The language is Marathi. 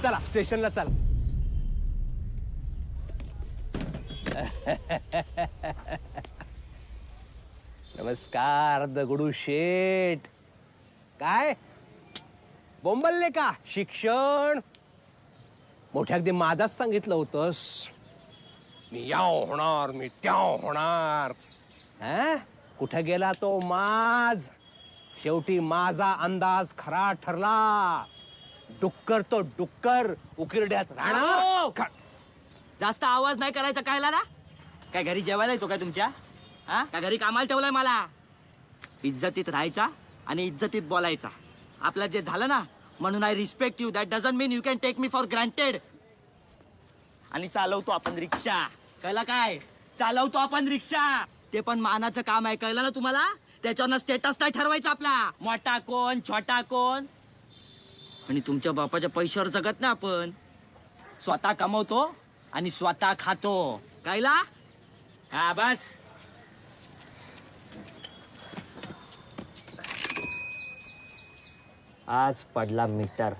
चला स्टेशनला चला. नमस्कार दगडू शेठ. काय बोंबलले का? शिक्षण मोठ्या अगदी माझाच सांगितलं होतंस. मी याव होणार, मी त्याव होणार. कुठे गेला तो माज? शेवटी माझा अंदाज खरा ठरला. डुक्कर तो डुक्कर उकिरड्यात राहणार. जास्त आवाज नाही करायचा. कायला ना काय घरी जेवायला येतो काय तुमच्या? हा का घरी कामाला ठेवलंय मला? इज्जतीत राहायचा आणि इज्जतीत बोलायचा. आपलं जे झालं ना, म्हणून I respect you. That doesn't mean you can take me for granted. आणि चालवतो आपण रिक्षा. कळलं काय? चालवतो आपण रिक्षा. ते पण मानाचं काम आहे. कळलं ना तुम्हाला? त्याच्यावर स्टेटस नाही ठरवायचं आपला. मोठा कोण छोटा कोण. आणि तुमच्या बापाच्या पैशावर जगत ना आपण. स्वतः कमवतो आणि स्वतः खातो. कायला? हा बस. आज पडला मीटर.